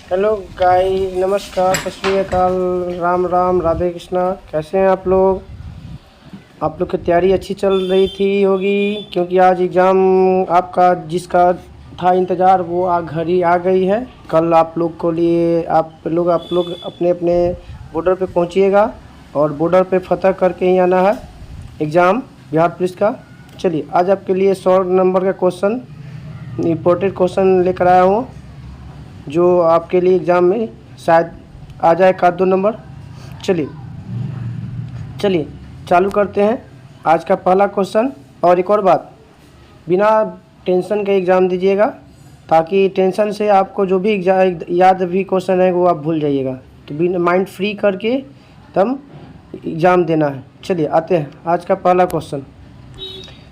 Hello guys, नमस्कार, सत श्री अकाल, राम राम, राधे कृष्णा। कैसे हैं आप लोग? आप लोग की तैयारी अच्छी चल रही थी होगी, क्योंकि आज एग्ज़ाम आपका जिसका था इंतज़ार वो घर ही आ गई है। कल आप लोग को लिए आप लोग अपने अपने बॉर्डर पे पहुंचिएगा और बॉर्डर पे फतह करके ही आना है एग्ज़ाम बिहार पुलिस का। चलिए, आज आपके लिए 100 नंबर का क्वेश्चन, इम्पोर्टेंट क्वेश्चन लेकर आया हूँ, जो आपके लिए एग्ज़ाम में शायद आ जाए का 2 नंबर। चलिए चालू करते हैं आज का पहला क्वेश्चन। और एक और बात, बिना टेंशन के एग्ज़ाम दीजिएगा, ताकि टेंशन से आपको जो भी याद भी क्वेश्चन है वो आप भूल जाइएगा। तो बिना माइंड फ्री करके तब एग्ज़ाम देना है। चलिए आते हैं आज का पहला क्वेश्चन।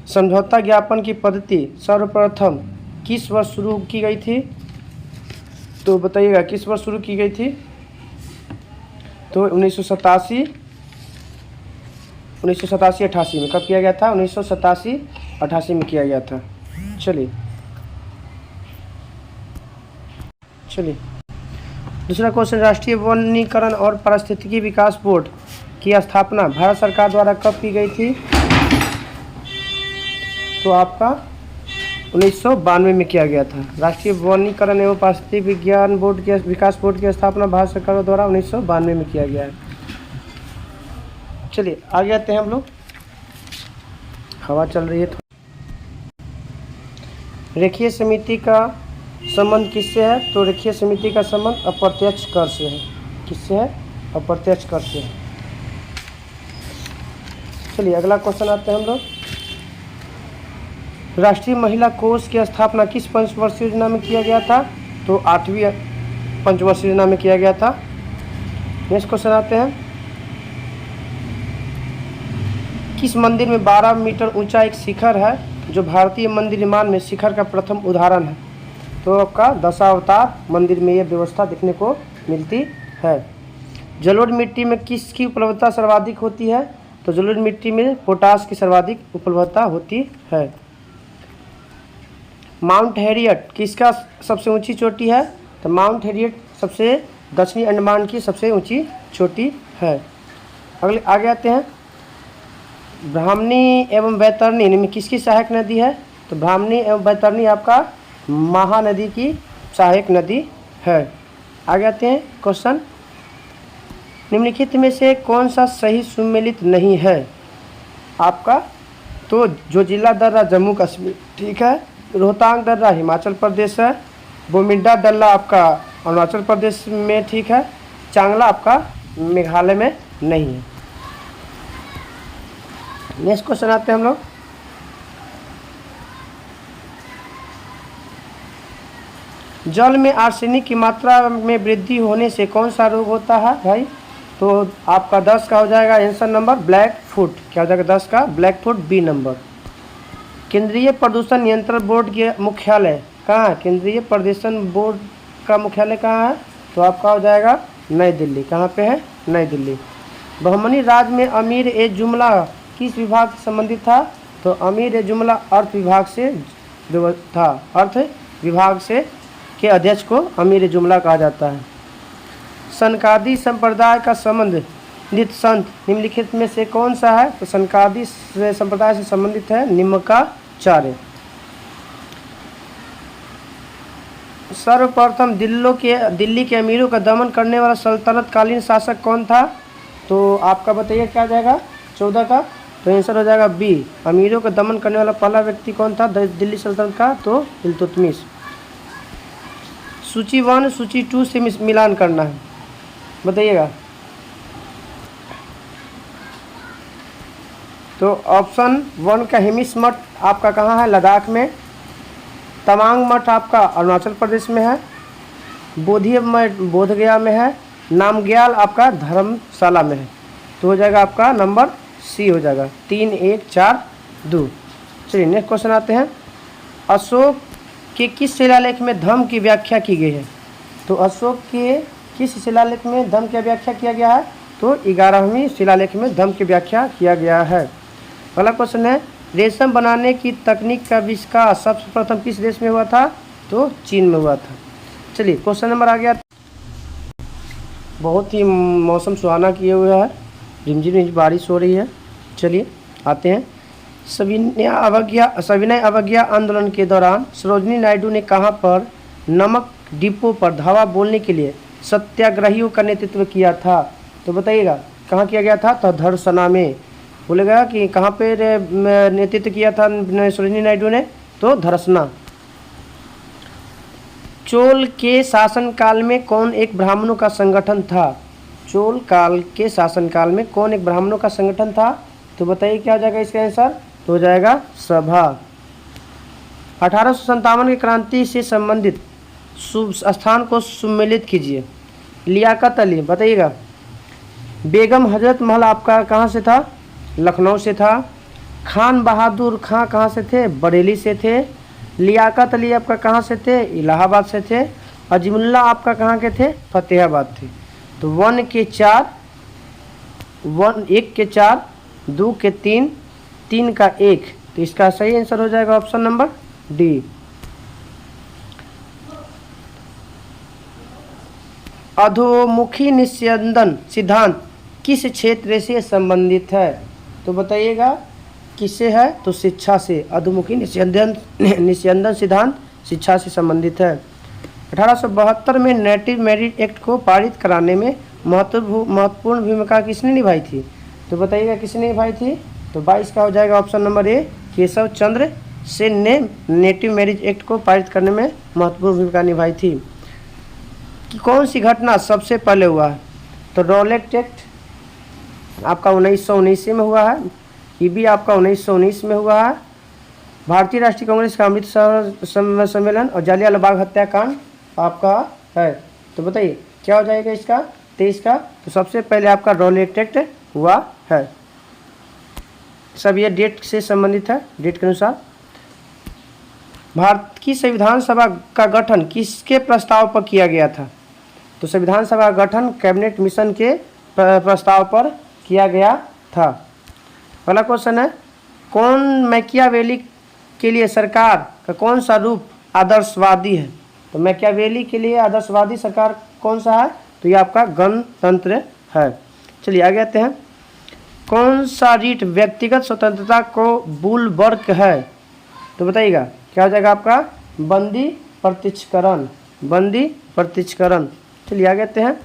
समझौता ज्ञापन की पद्धति सर्वप्रथम किस वर्ष शुरू की गई थी? तो बताइएगा किस वर्ष शुरू की गई थी? तो 1987, 88 में। कब किया गया था? 1987, 88 में किया गया था। चलिए दूसरा क्वेश्चन, राष्ट्रीय वनीकरण और पारिस्थितिकी विकास बोर्ड की स्थापना भारत सरकार द्वारा कब की गई थी? तो आपका 1992 में किया गया था। राष्ट्रीय वनीकरण एवं पारिस्थितिकी विज्ञान बोर्ड के विकास बोर्ड की स्थापना भारत सरकार द्वारा 1992 में किया गया है। चलिए आगे आते हैं हम लोग। हवा चल रही है। रेखीय समिति का संबंध किससे है? तो रेखीय समिति का संबंध अप्रत्यक्ष कर से है। किससे है? अप्रत्यक्ष कर से है। चलिए अगला क्वेश्चन आते हैं हम लोग। राष्ट्रीय महिला कोष की स्थापना किस पंचवर्षीय योजना में किया गया था? तो 8वीं पंचवर्षीय योजना में किया गया था। नेक्स्ट क्वेश्चन आते हैं। किस मंदिर में 12 मीटर ऊंचा एक शिखर है, जो भारतीय मंदिर निर्माण में शिखर का प्रथम उदाहरण है? तो आपका दशावतार मंदिर में यह व्यवस्था देखने को मिलती है। जलोढ़ मिट्टी में किसकी उपलब्धता सर्वाधिक होती है? तो जलोढ़ मिट्टी में पोटास की सर्वाधिक उपलब्धता होती है। माउंट हैरियट किसका सबसे ऊंची चोटी है? तो माउंट हैरियट सबसे दक्षिणी अंडमान की सबसे ऊंची चोटी है। आगे आते हैं। ब्राह्मणी एवं बैतरणी इनमें किसकी सहायक नदी है? तो ब्राह्मणी एवं बैतरणी आपका महानदी की सहायक नदी है। आगे आते हैं क्वेश्चन, निम्नलिखित में से कौन सा सही सुमेलित नहीं है आपका? तो जो जिला दर्रा जम्मू कश्मीर, ठीक है। रोहतांग दर्रा हिमाचल प्रदेश है। बोमिडा दर्रा आपका अरुणाचल प्रदेश में, ठीक है। चांगला आपका मेघालय में नहीं है। नेक्स्ट क्वेश्चन आते हैं हम लोग। जल में आर्सेनिक की मात्रा में वृद्धि होने से कौन सा रोग होता है भाई? तो आपका 10 का हो जाएगा आंसर नंबर ब्लैक फुट। क्या हो जाएगा 10 का? Black foot B number. केंद्रीय प्रदूषण नियंत्रण बोर्ड के मुख्यालय कहाँ है? केंद्रीय प्रदूषण बोर्ड का मुख्यालय कहाँ है? तो आपका हो जाएगा नई दिल्ली। कहाँ पे है? नई दिल्ली। बहमनी राज्य में अमीर ए जुमला किस विभाग से संबंधित था? तो अमीर ए जुमला अर्थ विभाग से था। अर्थ विभाग से के अध्यक्ष को अमीर ए जुमला कहा जाता है। सनकादी संप्रदाय का संबंधित संत निम्नलिखित में से कौन सा है? तो सनकादी संप्रदाय से संबंधित है निम्काचार्य। सर्वप्रथम दिल्ली के अमीरों का दमन करने वाला सल्तनतकालीन शासक कौन था? तो आपका बताइए क्या जाएगा 14 का? तो आंसर हो जाएगा बी। अमीरों का दमन करने वाला पहला व्यक्ति कौन था दिल्ली सल्तनत का? तो इल्तुतमिश। सूची 1 सूची 2 से मिलान करना है, बताइएगा। तो ऑप्शन 1 का हेमिस मठ आपका कहाँ है? लद्दाख में। तवांग मठ आपका अरुणाचल प्रदेश में है। बोधि मठ बोधगया में है। नामग्याल आपका धर्मशाला में है। तो हो जाएगा आपका नंबर सी हो जाएगा 3 1 4 2। चलिए नेक्स्ट क्वेश्चन आते हैं। अशोक के किस शिलालेख में धम्म की व्याख्या की गई है? तो अशोक के किस शिलालेख में धम्म की व्याख्या किया गया है? तो 11वें शिलालेख में धम्म की व्याख्या किया गया है। अगला क्वेश्चन है, रेशम बनाने की तकनीक का आविष्कार सर्वप्रथम किस देश में हुआ था? तो चीन में हुआ था। चलिए क्वेश्चन नंबर आ गया। बहुत ही मौसम सुहाना किए हुए है, रिमझिम बारिश हो रही है। चलिए आते हैं। सविनय अवज्ञा आंदोलन के दौरान सरोजिनी नायडू ने कहाँ पर नमक डिपो पर धावा बोलने के लिए सत्याग्रहियों का नेतृत्व किया था? तो बताइएगा कहाँ किया गया था? तो धरसना में। बोलेगा कि कहाँ पे नेतृत्व किया था सरोजिनी नायडू ने? तो धरसना। चोल के शासनकाल में कौन एक ब्राह्मणों का संगठन था? चोल काल के शासनकाल में कौन एक ब्राह्मणों का संगठन था? तो बताइए क्या हो जाएगा इसका आंसर? तो हो जाएगा सभा। 1857 की क्रांति से संबंधित स्थान को सुमेलित कीजिए। लियाकत अली, बताइएगा। बेगम हजरत महल आपका कहाँ से था? लखनऊ से था। खान बहादुर खां कहाँ से थे? बरेली से थे। लियाकत अली आपका कहाँ से थे? इलाहाबाद से थे। अजीमुल्ला आपका कहाँ के थे? फतेहाबाद थे। तो 1 के 4, 1 के 4, 2 के 3, 3 का 1, तो इसका सही आंसर हो जाएगा ऑप्शन नंबर डी। अधोमुखी निस्यंदन सिद्धांत किस क्षेत्र से संबंधित है? तो बताइएगा किससे है? तो शिक्षा से। अधोमुखी निस्यंदन सिद्धांत शिक्षा से संबंधित है। 1872 में नेटिव मैरिज एक्ट को पारित कराने में महत्वपूर्ण भूमिका किसने निभाई थी? तो बताइएगा किसने निभाई थी? तो 22 का हो जाएगा option number A, Keshav Chandra Sen ने नेटिव मैरिज एक्ट को पारित करने में महत्वपूर्ण भूमिका निभाई थी। कि कौन सी घटना सबसे पहले हुआ है? तो रॉलेट एक्ट आपका 1919 में हुआ है। ये भी आपका 1919 में हुआ है। भारतीय राष्ट्रीय कांग्रेस का अमृतसर सम्मेलन और जालियांवाला बाग हत्याकांड आपका है। तो बताइए क्या हो जाएगा इसका? 23 का। तो सबसे पहले आपका रॉलेट एक्ट हुआ है। सब ये डेट से संबंधित है, डेट के अनुसार। भारत की संविधान सभा का गठन किसके प्रस्ताव पर किया गया था? तो संविधान सभा का गठन कैबिनेट मिशन के प्रस्ताव पर किया गया था। पहला क्वेश्चन है, कौन मैकियावेली के लिए सरकार का कौन सा रूप आदर्शवादी है? तो मैकियावेली के लिए आदर्शवादी सरकार कौन सा है? तो ये आपका गणतंत्र है। चलिए आगे आते हैं। कौन सा रीट व्यक्तिगत स्वतंत्रता को बुलवर्क है? तो बताइएगा क्या हो जाएगा आपका? बंदी प्रत्यक्षकरण, बंदी प्रत्यक्षकरण। चलिए आगे आते हैं।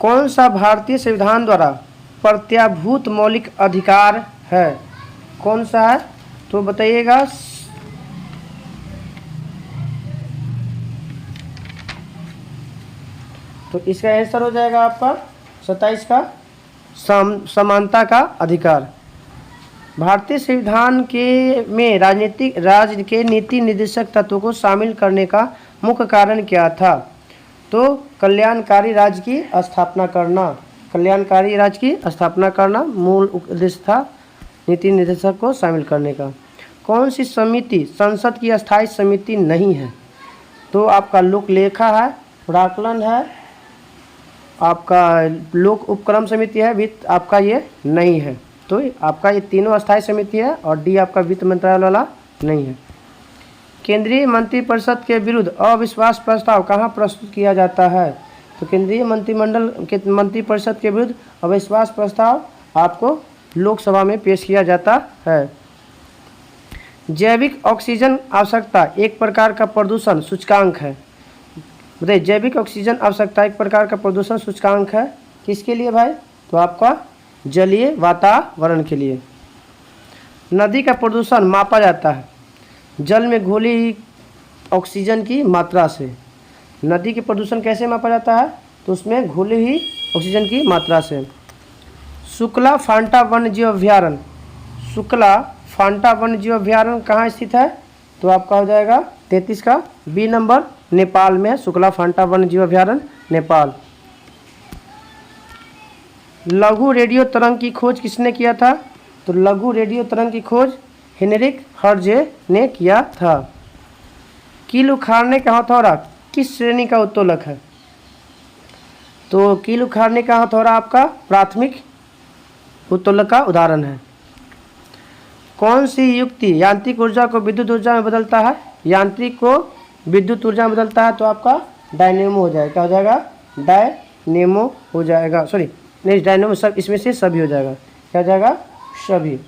कौन सा भारतीय संविधान द्वारा प्रत्याभूत मौलिक अधिकार है? कौन सा है? तो बताइएगा। तो इसका आंसर हो जाएगा आपका 27 का समानता का अधिकार। भारतीय संविधान के में राजनीतिक राज्य के नीति निर्देशक तत्वों को शामिल करने का मुख्य कारण क्या था? तो कल्याणकारी राज्य की स्थापना करना, कल्याणकारी राज्य की स्थापना करना मूल उद्देश्य था नीति निर्देशक को शामिल करने का। कौन सी समिति संसद की अस्थायी समिति नहीं है? तो आपका लोक लेखा है, प्राकलन है, आपका लोक उपक्रम समिति है, वित्त आपका ये नहीं है। तो आपका ये तीनों अस्थायी समिति है और डी आपका वित्त मंत्रालय वाला नहीं है। केंद्रीय मंत्रिपरिषद के विरुद्ध अविश्वास प्रस्ताव कहाँ प्रस्तुत किया जाता है? तो केंद्रीय मंत्रिमंडल के मंत्रिपरिषद के विरुद्ध अविश्वास प्रस्ताव आपको लोकसभा में पेश किया जाता है। जैविक ऑक्सीजन आवश्यकता एक प्रकार का प्रदूषण सूचकांक है। बताइए जैविक ऑक्सीजन आवश्यकता एक प्रकार का प्रदूषण सूचकांक है किसके लिए भाई? तो आपका जलीय वातावरण के लिए। नदी का प्रदूषण मापा जाता है जल में घुली ऑक्सीजन की मात्रा से। नदी के प्रदूषण कैसे मापा जाता है? तो उसमें घुली हुई ऑक्सीजन की मात्रा से। शुक्ला फांटा वन्यजीव अभ्यारण्य, शुक्ला फांटा वन्यजीव अभ्यारण्य कहाँ स्थित है? तो आपका हो जाएगा 33 का बी नंबर, नेपाल में है शुक्ला फांटा वन्यजीव अभ्यारण्य, नेपाल। लघु रेडियो तरंग की खोज किसने किया था? तो लघु रेडियो तरंग की खोज हेनरिक हर्जे ने किया था। कील उखाड़ने का हथौड़ा किस श्रेणी का उत्तोलक है? तो कील उखाड़ने का हथौड़ा आपका प्राथमिक उत्तोलक का उदाहरण है। कौन सी युक्ति यांत्रिक ऊर्जा को विद्युत ऊर्जा में बदलता है? यांत्रिक को विद्युत ऊर्जा में बदलता है तो आपका डायनेमो हो जाएगा। क्या हो जाएगा? डायनेमो हो जाएगा। सॉरी नहीं, डायनेमो सब इसमें से सभी हो जाएगा। क्या हो जाएगा? सभी।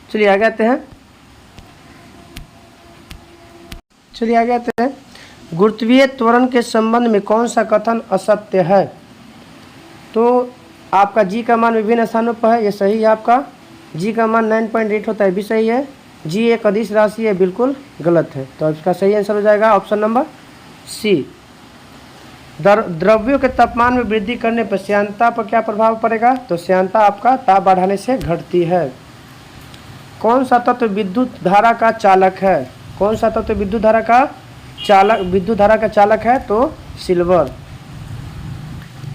चलिए आगे आते हैं। गुरुत्वीय त्वरण के संबंध में कौन सा कथन असत्य है? तो आपका जी का मान विभिन्न स्थानों पर है, ये सही है। आपका जी का मान 9.8 होता है, भी सही है। जी एक अदिश राशि है, बिल्कुल गलत है। तो इसका सही आंसर हो जाएगा ऑप्शन नंबर सी। द्रव्यों के तापमान में वृद्धि करने पर श्यानता पर क्या प्रभाव पड़ेगा? तो श्यानता आपका ताप बढ़ाने से घटती है। कौन सा तत्व विद्युत धारा का चालक है? कौन सा तत्व विद्युत धारा का चालक है? तो सिल्वर।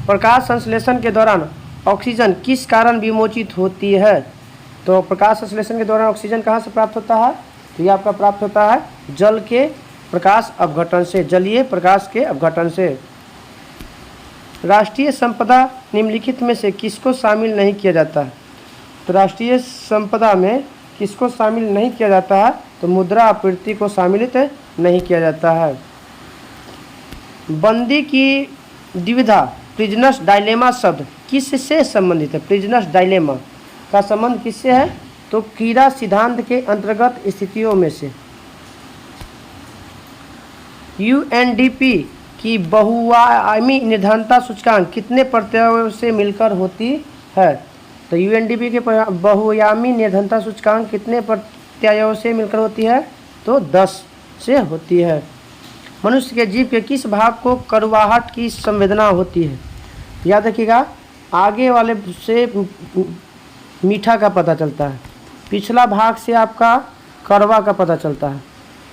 प्रकाश संश्लेषण के दौरान ऑक्सीजन किस कारण विमोचित होती है? तो प्रकाश संश्लेषण के दौरान ऑक्सीजन कहाँ से प्राप्त होता है? तो ये आपका प्राप्त होता है जल के प्रकाश अपघटन से, जलीय प्रकाश के अपघटन से। राष्ट्रीय संपदा निम्नलिखित में से किसको शामिल नहीं किया जाता है? तो राष्ट्रीय संपदा में किसको शामिल नहीं किया जाता है? तो मुद्रा आपूर्ति को शामिलित नहीं किया जाता है। बंदी की दुविधा प्रिजनर्स डायलेमा शब्द किससे संबंधित है? प्रिजनर्स डायलेमा का संबंध किससे है? तो कीड़ा सिद्धांत के अंतर्गत स्थितियों में से। यूएनडीपी की बहुआयामी निर्धारणता सूचकांक कितने प्रत्ययों से मिलकर होती है? तो यूएनडीपी के बहुआयामी निर्धारणता सूचकांक कितने प्रत्ययों से मिलकर होती है? तो 10 से होती है। मनुष्य के जीभ के किस भाग को कड़वाहट की संवेदना होती है? याद रखिएगा, आगे वाले से मीठा का पता चलता है, पिछला भाग से आपका कड़वा का पता चलता है,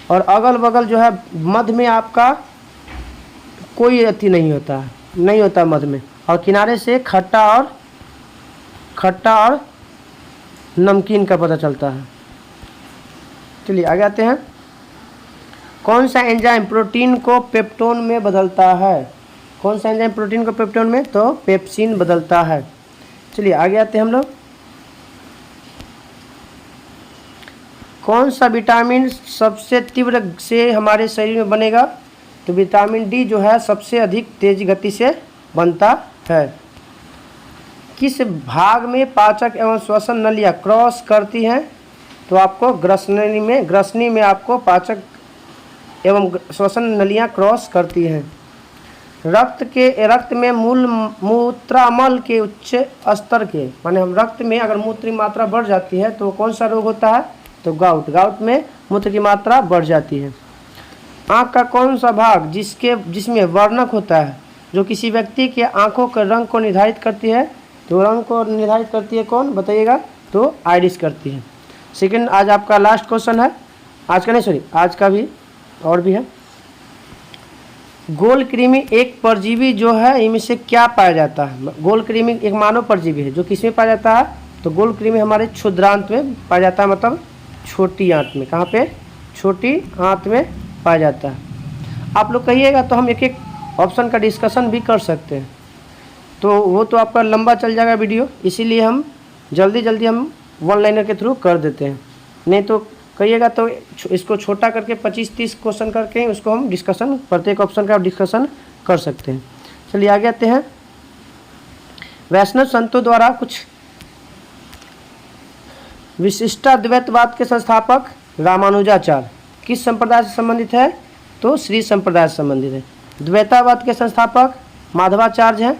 और अगल बगल जो है मध्य में आपका कोई अति नहीं होता मध्य में, और किनारे से खट्टा और नमकीन का पता चलता है। चलिए आगे आते हैं। कौन सा एंजाइम प्रोटीन को पेप्टोन में बदलता है? कौन सा एंजाइम प्रोटीन को पेप्टोन में? तो पेप्सिन बदलता है। चलिए आगे आते हैं हम लोग। कौन सा विटामिन सबसे तीव्र से हमारे शरीर में बनेगा? तो विटामिन डी जो है सबसे अधिक तेज गति से बनता है। किस भाग में पाचक एवं श्वसन नलियाँ क्रॉस करती हैं? तो आपको ग्रसनी में आपको पाचक एवं श्वसन नलियाँ क्रॉस करती हैं। रक्त में मूत्रामल के उच्च स्तर के, माने हम रक्त में अगर मूत्र की मात्रा बढ़ जाती है तो कौन सा रोग होता है? तो गाउट में मूत्र की मात्रा बढ़ जाती है। आँख का कौन सा भाग जिसमें वर्णक होता है, जो किसी व्यक्ति के आँखों के रंग को निर्धारित करती है? तो रंग को निर्धारित करती है कौन, बताइएगा? तो आइरिस करती है। सेकंड, आज आपका लास्ट क्वेश्चन है, आज का भी और भी है। गोल कृमि एक परजीवी जो है, इनमें से क्या पाया जाता है? गोल कृमि एक मानव परजीवी है जो किसमें पाया जाता है? तो गोल कृमि हमारे क्षुद्रांत में पाया जाता है, मतलब छोटी आंत में। कहाँ पे? छोटी आंत में पाया जाता है। आप लोग कहिएगा तो हम एक एक ऑप्शन का डिस्कशन भी कर सकते हैं, तो वो तो आपका लंबा चल जाएगा वीडियो, इसीलिए हम जल्दी हम वन लाइनर के थ्रू कर देते हैं। नहीं तो कहिएगा तो इसको छोटा करके 25-30 क्वेश्चन करके उसको हम डिस्कशन, प्रत्येक ऑप्शन का डिस्कशन कर सकते हैं। चलिए आगे आते हैं। वैष्णव संतों द्वारा कुछ विशिष्टाद्वैतवाद के संस्थापक रामानुजाचार्य किस संप्रदाय से संबंधित है? तो श्री संप्रदाय से संबंधित है। द्वैतावाद के संस्थापक माधवाचार्य हैं,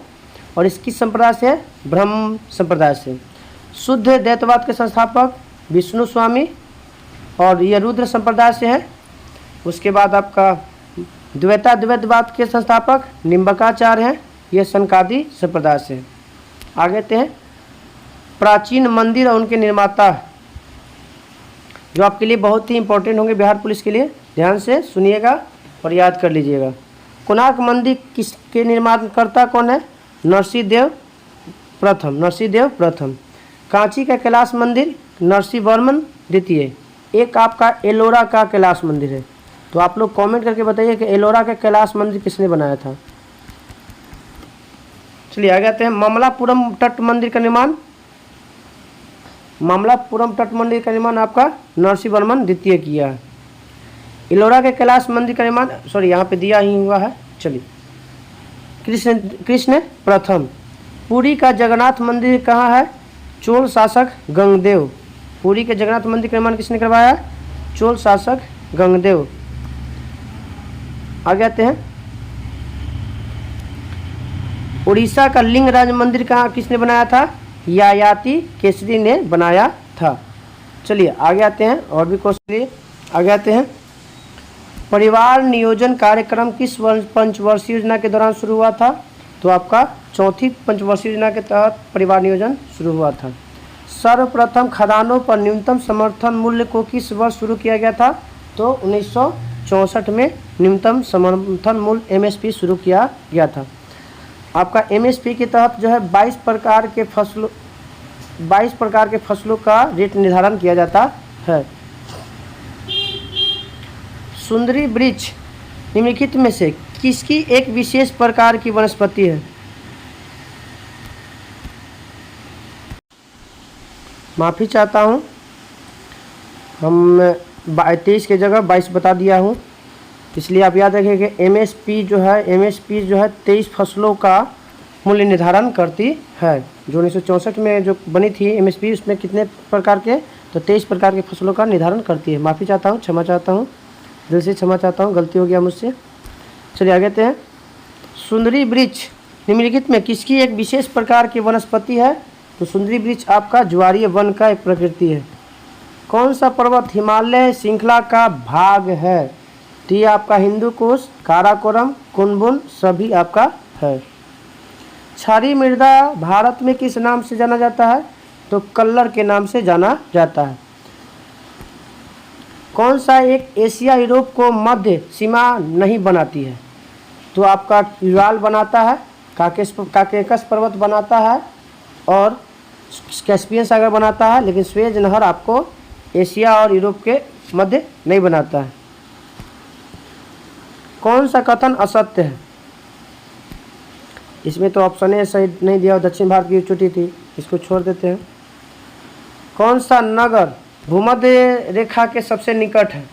और इस किस संप्रदाय से है? ब्रह्म संप्रदाय से। शुद्ध द्वैतवाद के संस्थापक विष्णु स्वामी, और ये रुद्र संप्रदाय से है। उसके बाद आपका द्वैतवाद के संस्थापक निम्बकाचार्य हैं, ये सनकादि संप्रदाय से है। आगे आते हैं। प्राचीन मंदिर और उनके निर्माता, जो आपके लिए बहुत ही इंपॉर्टेंट होंगे बिहार पुलिस के लिए, ध्यान से सुनिएगा और याद कर लीजिएगा। कोणार्क मंदिर किसके निर्माणकर्ता कौन है? नरसिंहदेव प्रथम। कांची का कैलाश मंदिर नरसिंहवर्मन द्वितीय। एक आपका एलोरा का कैलाश मंदिर है, तो आप लोग कमेंट करके बताइए कि एलोरा का कैलाश मंदिर किसने बनाया था। चलिए आगे आते हैं। ममलापुरम तट मंदिर का निर्माण मामलापुरम तट मंदिर का निर्माण आपका नरसिंहवर्मन द्वितीय किया है। इलोरा के कैलाश मंदिर का निर्माण, सॉरी यहाँ पे दिया ही हुआ है, चलिए, कृष्ण प्रथम। पुरी का जगन्नाथ मंदिर कहाँ है? चोल शासक गंगदेव। पुरी के जगन्नाथ मंदिर का निर्माण किसने करवाया? चोल शासक गंगदेव। आगे आते हैं, उड़ीसा का लिंगराज मंदिर कहाँ किसने बनाया था? यायाति केसरी ने बनाया था। चलिए आगे आते हैं, और भी क्वेश्चन आगे आते हैं। परिवार नियोजन कार्यक्रम किस पंचवर्षीय योजना के दौरान शुरू हुआ था? तो आपका चौथी पंचवर्षीय योजना के तहत परिवार नियोजन शुरू हुआ था। सर्वप्रथम खदानों पर न्यूनतम समर्थन मूल्य को किस वर्ष शुरू किया गया था? तो 1964 में न्यूनतम समर्थन मूल्य एमएसपी शुरू किया गया था। आपका एमएसपी के तहत जो है 22 प्रकार के फसलों का रेट निर्धारण किया जाता है। सुंदरी वृक्ष निम्नलिखित में से किसकी एक विशेष प्रकार की वनस्पति है? माफ़ी चाहता हूँ, हम 23 की जगह 22 बता दिया हूँ, इसलिए आप याद रखें कि एमएसपी जो है 23 फसलों का मूल्य निर्धारण करती है। जो 1964 में जो बनी थी एमएसपी, उसमें कितने प्रकार के? तो 23 प्रकार के फसलों का निर्धारण करती है। माफ़ी चाहता हूँ, क्षमा चाहता हूँ, दिल से क्षमा चाहता हूँ, गलती हो गया मुझसे। चलिए आगे आते हैं। सुंदरी वृक्ष निम्नलिखित में किसकी एक विशेष प्रकार की वनस्पति है? तो सुंदरी वृक्ष आपका ज्वारीय वन का एक प्रकृति है। कौन सा पर्वत हिमालय श्रृंखला का भाग है? तो ये आपका हिंदू कुश, काराकोरम, कुनबुन सभी आपका है। क्षारीय मृदा भारत में किस नाम से जाना जाता है? तो कल्लर के नाम से जाना जाता है। कौन सा एक एशिया यूरोप को मध्य सीमा नहीं बनाती है? तो आपका युराल बनाता है, काकेकस पर्वत बनाता है और कैस्पियन सागर बनाता है, लेकिन स्वेज नहर आपको एशिया और यूरोप के मध्य नहीं बनाता है। कौन सा कथन असत्य है? इसमें तो ऑप्शन ए सही नहीं दिया, दक्षिण भारत की चोटी थी, इसको छोड़ देते हैं। कौन सा नगर भूमध्य रेखा के सबसे निकट है?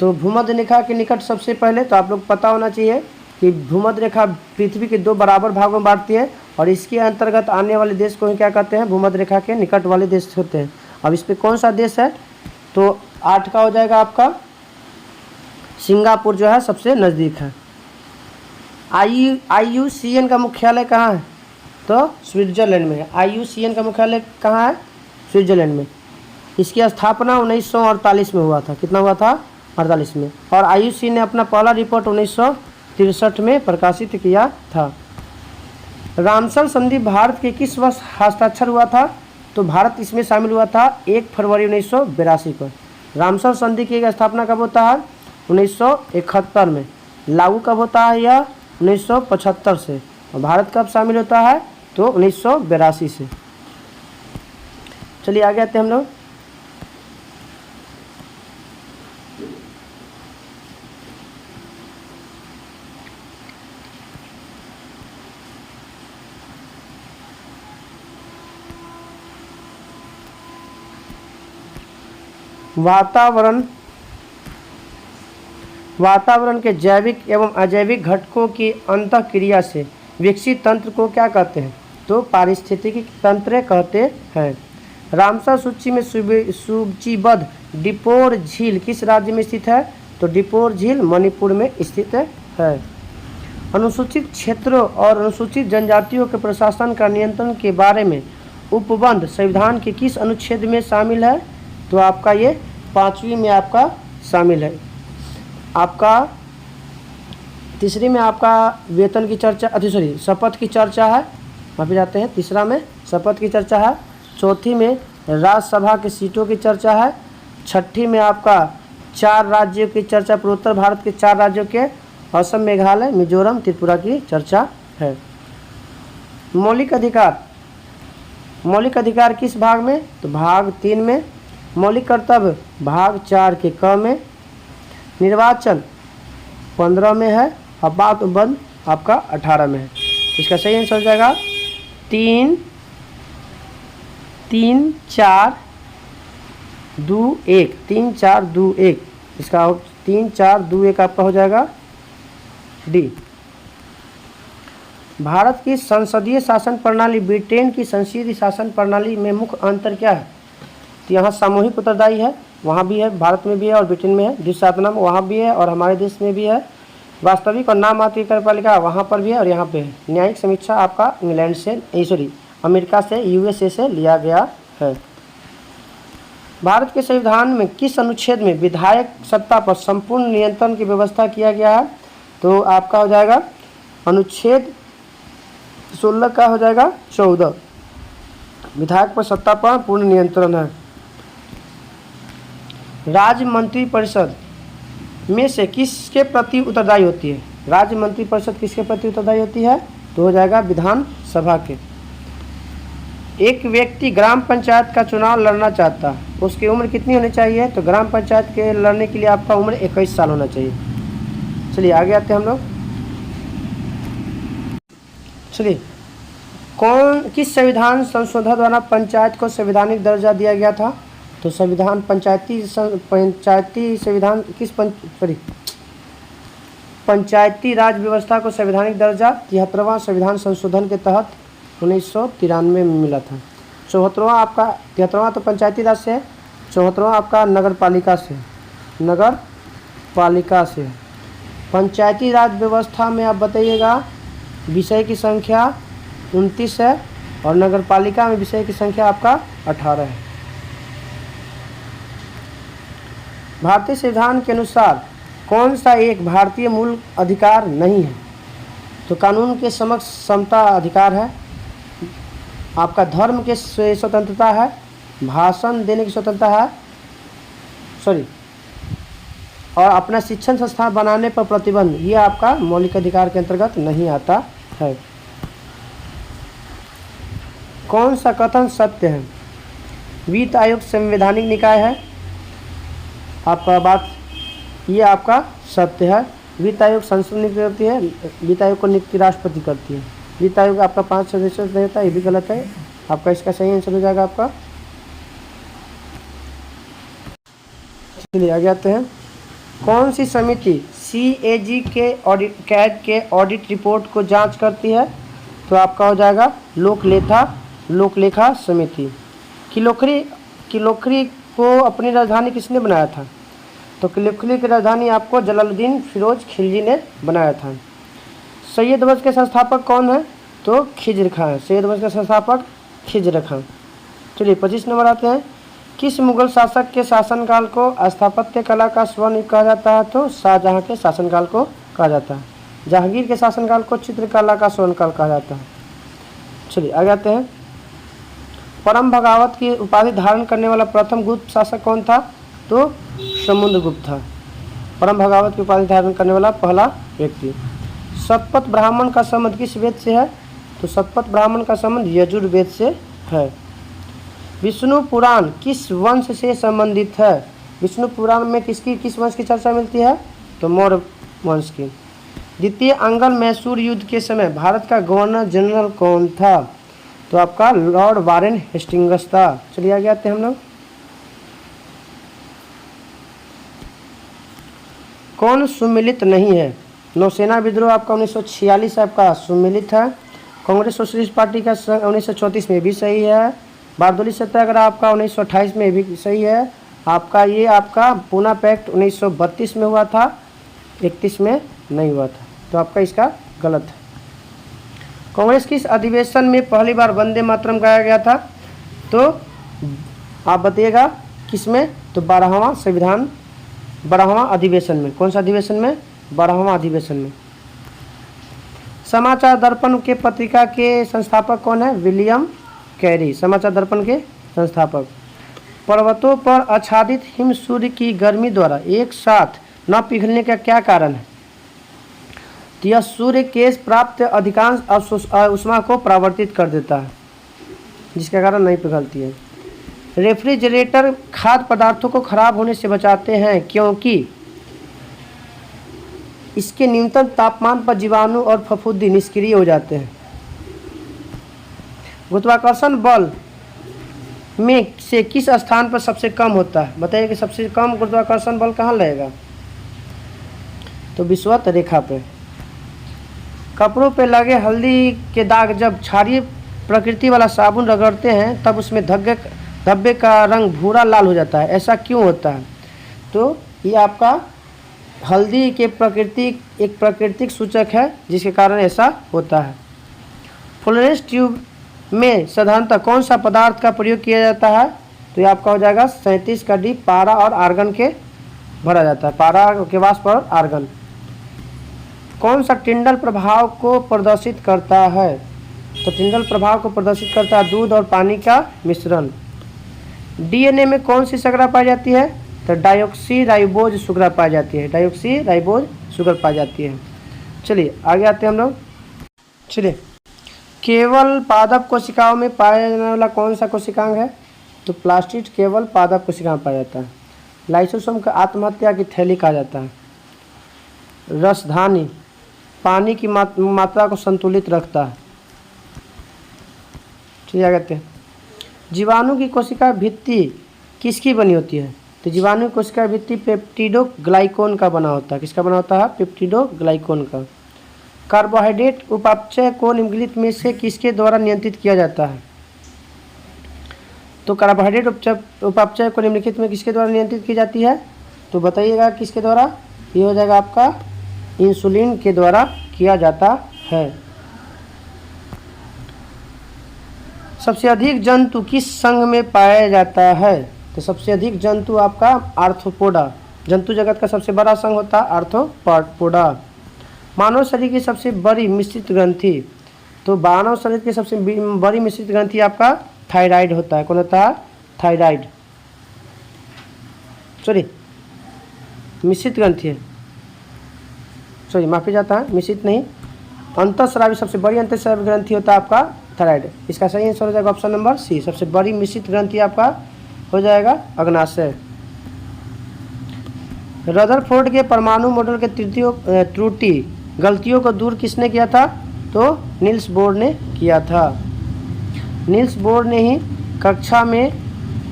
तो भूमध्य रेखा के निकट सबसे पहले तो आप लोग पता होना चाहिए कि भूमध्य रेखा पृथ्वी के 2 बराबर भागों में बांटती है, और इसके अंतर्गत आने वाले देश को क्या कहते हैं? भूमध्य रेखा के निकट वाले देश होते हैं। अब इस पर कौन सा देश है? तो 8 का हो जाएगा आपका सिंगापुर, जो है सबसे नज़दीक है। IUCN का मुख्यालय कहाँ है? तो स्विट्जरलैंड में है। IUCN का मुख्यालय कहाँ है? स्विट्जरलैंड में। इसकी स्थापना 1948 में हुआ था। कितना हुआ था? 48 में। और IUCN ने अपना पहला रिपोर्ट 1963 में प्रकाशित किया था। रामसर संधि भारत के किस वर्ष हस्ताक्षर हुआ था? तो भारत इसमें शामिल हुआ था 1 फरवरी 1982 को। रामसर संधि की स्थापना कब होता है? 1971 में। लागू कब होता है यह? 1975 से। और भारत कब शामिल होता है? तो 1982 से। चलिए आगे आते हैं हम लोग। वातावरण के जैविक एवं अजैविक घटकों की अंतःक्रिया से विकसित तंत्र को क्या कहते हैं? तो पारिस्थितिकी तंत्र कहते हैं। रामसर सूची में सूचीबद्ध डिपोर झील किस राज्य में स्थित है? तो डिपोर झील मणिपुर में स्थित है। अनुसूचित क्षेत्रों और अनुसूचित जनजातियों के प्रशासन का नियंत्रण के बारे में उपबंध संविधान के किस अनुच्छेद में शामिल है? तो आपका ये 5वीं में आपका शामिल है। आपका 3री में आपका वेतन की चर्चा, शपथ की चर्चा है। माफी चाहते हैं, 3रा में शपथ की चर्चा है। 4थी में राज्यसभा की सीटों की चर्चा है। 6ठी में आपका 4 राज्यों की चर्चा, पूर्वोत्तर भारत के 4 राज्यों के असम, मेघालय, मिजोरम, त्रिपुरा की चर्चा है। मौलिक अधिकार किस भाग में? तो भाग 3 में। मौलिक कर्तव्य भाग 4 के क में। निर्वाचन 15 में है। आपात उपबंध आपका 18 में है। इसका सही आंसर हो जाएगा 3, 4, दो एक, 3 4 2 1, इसका 3 4 2 1 आपका हो जाएगा डी। भारत की संसदीय शासन प्रणाली ब्रिटेन की संसदीय शासन प्रणाली में मुख्य अंतर क्या है? तो यहाँ सामूहिक उत्तरदायी है, वहाँ भी है, भारत में भी है और ब्रिटेन में है। द्विशासनम वहाँ भी है और हमारे देश में भी है। वास्तविक और नाम मात्र कार्यपालिका वहाँ पर भी है और यहाँ पे है। न्यायिक समीक्षा आपका इंग्लैंड से अमेरिका से यूएसए से लिया गया है। भारत के संविधान में किस अनुच्छेद में विधायक सत्ता पर संपूर्ण नियंत्रण की व्यवस्था किया गया है? तो आपका हो जाएगा अनुच्छेद 16 का हो जाएगा 14, विधायक पर सत्ता पर पूर्ण नियंत्रण है। राज्य मंत्रिपरिषद में से किसके प्रति उत्तरदायी होती है? राज्य मंत्रिपरिषद किसके प्रति उत्तरदायी होती है? तो हो जाएगा विधान सभा के। एक व्यक्ति ग्राम पंचायत का चुनाव लड़ना चाहता है, उसकी उम्र कितनी होनी चाहिए? तो ग्राम पंचायत के लड़ने के लिए आपका उम्र 21 साल होना चाहिए। चलिए आगे आते हैं हम लोग। चलिए, किस संविधान संशोधन द्वारा पंचायत को संवैधानिक दर्जा दिया गया था? तो संविधान पंचायती संविधान पंचायती राज व्यवस्था को संवैधानिक दर्जा 73वां संविधान संशोधन के तहत 1993 में मिला था। 74वां आपका 73वां तो पंचायती राज से है, 74वां आपका नगर पालिका से। पंचायती राज व्यवस्था में आप बताइएगा विषय की संख्या 29 है और नगर पालिका में विषय की संख्या आपका 18 है। भारतीय संविधान के अनुसार कौन सा एक भारतीय मूल अधिकार नहीं है? तो कानून के समक्ष समता अधिकार है, आपका धर्म के स्वतंत्रता है, भाषण देने की स्वतंत्रता है, और अपना शिक्षण संस्थान बनाने पर प्रतिबंध, ये आपका मौलिक अधिकार के अंतर्गत नहीं आता है। कौन सा कथन सत्य है? वित्त आयोग संवैधानिक निकाय है, आपका बात ये आपका सत्य है। वित्त आयोग संसद नियुक्त करती है, वित्त आयोग को नियुक्ति राष्ट्रपति करती है। वित्त आयोग आपका 5 सदस्यों से रहता है, ये भी गलत है। आपका इसका सही आंसर हो जाएगा आपका। चलिए आगे आते हैं। कौन सी समिति CAG के ऑडिट रिपोर्ट को जांच करती है? तो आपका हो जाएगा लोकलेखा समिति। किलोखरी को अपनी राजधानी किसने बनाया था? तो किलोखरी की राजधानी आपको जलालुद्दीन फिरोज खिलजी ने बनाया था। सैयद वंश के संस्थापक कौन है? तो खिज्र खां है। सैयद वंश के संस्थापक खिज्र खां। चलिए 25 नंबर आते हैं। किस मुगल शासक के शासनकाल को स्थापत्य कला का स्वर्ण कहा जाता है? तो शाहजहां के शासनकाल को कहा जाता है। जहांगीर के शासनकाल को चित्रकला का स्वर्णकाल कहा जाता है। चलिए आगे आते हैं। परम भगावत की उपाधि धारण करने वाला प्रथम गुप्त शासक कौन था? तो समुद्रगुप्त था। परम भगावत की उपाधि धारण करने वाला पहला व्यक्ति। शतपथ ब्राह्मण का संबंध किस वेद से है? तो शतपथ ब्राह्मण का संबंध यजुर्वेद से है। विष्णु पुराण किस वंश से संबंधित है? विष्णु पुराण में किस वंश की चर्चा मिलती है? तो मौर्य वंश की। द्वितीय अंगल मैसूर युद्ध के समय भारत का गवर्नर जनरल कौन था? तो आपका लॉर्ड वारेन हेस्टिंग्स था। चलिए आगे आते हैं हम लोग। कौन सुमिलित नहीं है? नौसेना विद्रोह आपका 1946 आपका सुमिलित है। कांग्रेस सोशलिस्ट पार्टी का 1934 में भी सही है। बारदोली सत्याग्रह आपका 1928 में भी सही है। आपका ये आपका पूना पैक्ट 1932 में हुआ था, 31 में नहीं हुआ था, तो आपका इसका गलत है। कांग्रेस किस अधिवेशन में पहली बार वंदे मातरम गाया गया था? तो आप बताइएगा किसमें? तो 12वां अधिवेशन में। कौन सा अधिवेशन में? 12वां अधिवेशन में। समाचार दर्पण के पत्रिका के संस्थापक कौन है? विलियम कैरी, समाचार दर्पण के संस्थापक। पर्वतों पर आच्छादित हिम सूर्य की गर्मी द्वारा एक साथ न पिघलने का क्या कारण है? तो यह सूर्य के प्राप्त अधिकांश उष्मा को परावर्तित कर देता है, जिसके कारण नहीं पिघलती है। रेफ्रिजरेटर खाद्य पदार्थों को खराब होने से बचाते हैं क्योंकि इसके न्यूनतम तापमान पर जीवाणु और फफूंदी निष्क्रिय हो जाते हैं। गुरुत्वाकर्षण बल में से किस स्थान पर सबसे कम होता है? बताइए कि सबसे कम गुरुत्वाकर्षण बल कहाँ लगेगा? तो विषुवत रेखा पे। कपड़ों पे लगे हल्दी के दाग जब क्षारीय प्रकृति वाला साबुन रगड़ते हैं तब उसमें धब्बे का रंग भूरा लाल हो जाता है, ऐसा क्यों होता है? तो ये आपका हल्दी के एक प्राकृतिक सूचक है जिसके कारण ऐसा होता है। फ्लोरेंस ट्यूब में साधारणतः कौन सा पदार्थ का प्रयोग किया जाता है? तो ये आपका हो जाएगा 37 का डी, पारा और आर्गन के भरा जाता है, पारा के वाष्प और आर्गन। कौन सा टिंडल प्रभाव को प्रदर्शित करता है? तो टिंडल प्रभाव को प्रदर्शित करता है दूध और पानी का मिश्रण। डीएनए में कौन सी शर्करा पाई जाती है? तो डायोक्सी राइबोज शुगर पाई जाती है, डायोक्सी राइबोज शुगर पाई जाती है। चलिए आगे आते हैं हम लोग। चलिए, केवल पादप कोशिकाओं में पाया जाने वाला कौन सा कोशिकांग है? तो प्लास्टिड केवल पादप कोशिका में पाया जाता है। लाइसोसोम को आत्महत्या की थैली कहा जाता है। रसधानी पानी की मात्रा को संतुलित रखता है। ठीक है, कहते हैं जीवाणु की कोशिका भित्ति किसकी बनी होती है? तो जीवाणु की कोशिका भित्ति पेप्टिडोग्लाइकोन का बना होता है। किसका बना होता है? पेप्टिडोग्लाइकोन का। कार्बोहाइड्रेट उपापचय को निम्नलिखित में से किसके द्वारा नियंत्रित किया जाता है? तो कार्बोहाइड्रेट उपापचय को निम्नलिखित में किसके द्वारा नियंत्रित की जाती है? तो बताइएगा किसके द्वारा? ये हो जाएगा आपका इंसुलिन के द्वारा किया जाता है। सबसे अधिक जंतु किस संघ में पाया जाता है? तो सबसे अधिक जंतु आपका आर्थ्रोपोडा, जंतु जगत का सबसे बड़ा संघ होता है आर्थ्रोपोडा। मानव शरीर की सबसे बड़ी मिश्रित ग्रंथि, तो मानव शरीर की सबसे बड़ी मिश्रित ग्रंथि आपका थायराइड होता है। कौन होता है? थायराइड, सॉरी मिश्रित ग्रंथि है, सॉरी माफी जाता है, मिश्रित नहीं, अंतःस्रावी सबसे बड़ी अंतःस्रावी ग्रंथि होता है आपका थायराइड। इसका सही आंसर हो जाएगा ऑप्शन नंबर सी, सबसे बड़ी मिश्रित ग्रंथि आपका हो जाएगा अग्नाशय। रदरफोर्ड के परमाणु मॉडल के त्रुटि गलतियों को दूर किसने किया था? तो नील्स बोर ने किया था। नील्स बोर ने ही कक्षा में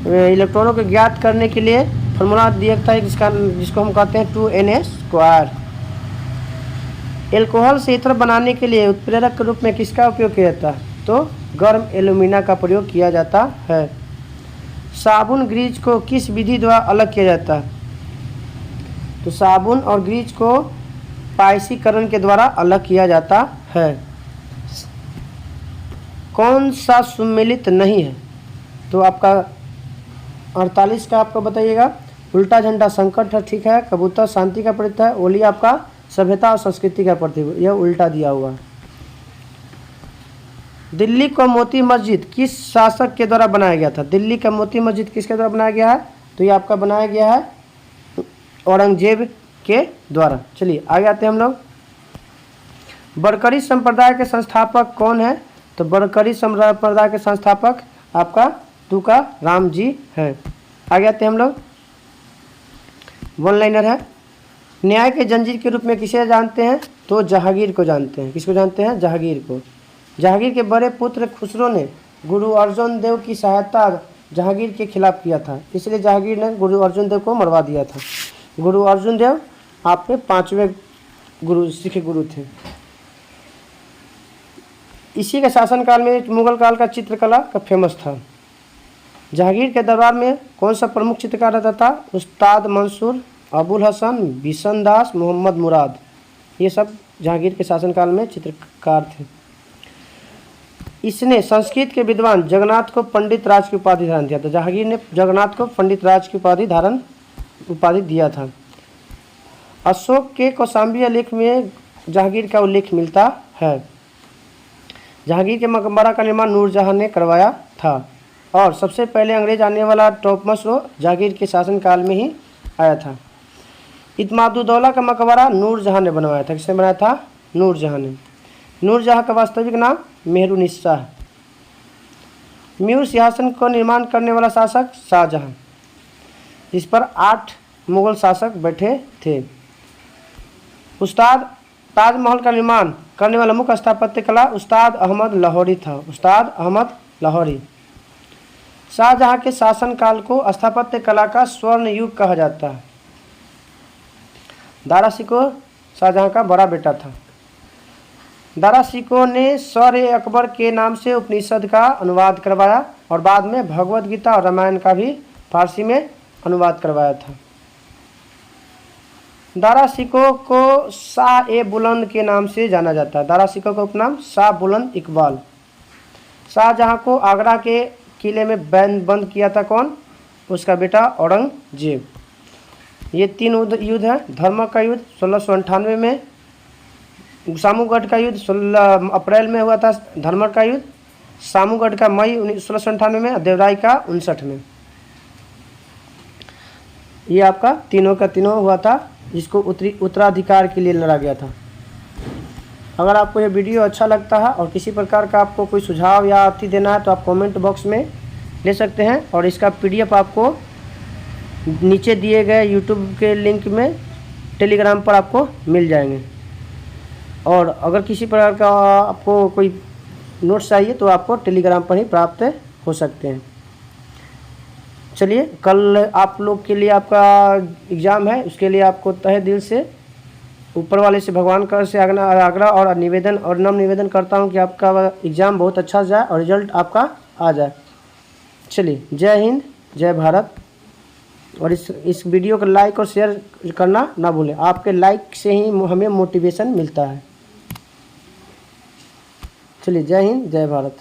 इलेक्ट्रॉनों को ज्ञात करने के लिए फॉर्मूला दिया था जिसको हम कहते हैं 2na²। एल्कोहल से ईथर बनाने के लिए उत्प्रेरक के रूप में किसका उपयोग किया जाता है? तो गर्म एल्यूमिना का प्रयोग किया जाता है। साबुन ग्रीज को किस विधि द्वारा अलग किया जाता है? तो साबुन और ग्रीज को पाइसीकरण के द्वारा अलग किया जाता है। कौन सा सुमेलित नहीं है? तो आपका 48 का आपको बताइएगा। उल्टा झंडा संकट है, ठीक है। कबूतर शांति का प्रतीक है। ओली आपका सभ्यता और संस्कृति का प्रतीक, यह उल्टा दिया हुआ। दिल्ली का मोती मस्जिद किस शासक के द्वारा बनाया गया था? दिल्ली का मोती मस्जिद किसके द्वारा बनाया गया है? तो ये आपका बनाया गया है औरंगजेब के द्वारा। चलिए आगे आते हैं हम लोग। बरकरी संप्रदाय के संस्थापक कौन है? तो बरकरी संप्रदाय के संस्थापक आपका तुका राम जी हैं। आगे आते हैं हम लोग। वन लाइनर है। न्याय के जंजीर के रूप में किसे जानते हैं? तो जहांगीर को जानते हैं। किसको जानते हैं? जहांगीर को। जहांगीर के बड़े पुत्र खुसरो ने गुरु अर्जुन देव की सहायता जहांगीर के खिलाफ किया था, इसलिए जहांगीर ने गुरु अर्जुन देव को मरवा दिया था। गुरु अर्जुन देव आपके 5वें गुरु सिख गुरु थे। इसी के शासनकाल में मुगल काल का चित्रकला का फेमस था। जहांगीर के दरबार में कौन सा प्रमुख चित्रकार रहता था? उस्ताद मंसूर, अबुल हसन, बिशन दास, मोहम्मद मुराद, ये सब जहांगीर के शासनकाल में चित्रकार थे। इसने संस्कृत के विद्वान जगन्नाथ को पंडित राज की उपाधि धारण दिया था। जहांगीर ने जगन्नाथ को पंडित राज की उपाधि दिया था। अशोक के कौशाम्बी लेख में जहांगीर का उल्लेख मिलता है। जहांगीर के मकबरा का निर्माण नूरजहां ने करवाया था और सबसे पहले अंग्रेज आने वाला टॉपमस जहांगीर के शासनकाल में ही आया था। इत्मादुद्दौला का मकबरा नूरजहां ने बनवाया था। किसने बनाया था? नूरजहां ने। नूरजहां का वास्तविक नाम मेहरुनिस्सा है। म्यूर सिंहासन को निर्माण करने वाला शासक शाहजहां, जिस पर 8 मुगल शासक बैठे थे। उस्ताद ताजमहल का निर्माण करने वाला मुख्य स्थापत्य कला उस्ताद अहमद लाहौरी था। उस्ताद अहमद लाहौरी। शाहजहां के शासनकाल को स्थापत्य कला का स्वर्ण युग कहा जाता है। दारा शिकोह शाहजहां का बड़ा बेटा था। दारा शिकोह ने सर-ए-अकबर के नाम से उपनिषद का अनुवाद करवाया और बाद में भगवद गीता और रामायण का भी फारसी में अनुवाद करवाया था। दारा शिकोह को शाह-ए-बुलंद के नाम से जाना जाता है। दारा शिकोह का उपनाम शाह बुलंद इकबाल। शाहजहां को आगरा के किले में बंद किया था कौन? उसका बेटा औरंगजेब। ये 3 युद्ध है। धर्म का युद्ध 1698 में, सामूगढ़ का युद्ध 16 अप्रैल में हुआ था। धर्मर का युद्ध सामूगढ़ का मई 1698 में, देवराय का 59 में। ये आपका तीनों का तीनों हुआ था, जिसको उत्तराधिकार के लिए लड़ा गया था। अगर आपको ये वीडियो अच्छा लगता है और किसी प्रकार का आपको कोई सुझाव या आपत्ति देना है तो आप कमेंट बॉक्स में ले सकते हैं और इसका PDF आपको नीचे दिए गए YouTube के लिंक में टेलीग्राम पर आपको मिल जाएंगे। और अगर किसी प्रकार का आपको कोई नोट्स चाहिए तो आपको टेलीग्राम पर ही प्राप्त हो सकते हैं। चलिए, कल आप लोग के लिए आपका एग्ज़ाम है, उसके लिए आपको तहे दिल से ऊपर वाले से भगवान का से आग्रह और निवेदन और नम्र निवेदन करता हूं कि आपका एग्ज़ाम बहुत अच्छा जाए और रिजल्ट आपका आ जाए। चलिए, जय हिंद, जय भारत। और इस वीडियो को लाइक और शेयर करना ना भूलें। आपके लाइक से ही हमें मोटिवेशन मिलता है। चलिए, जय हिंद, जय भारत।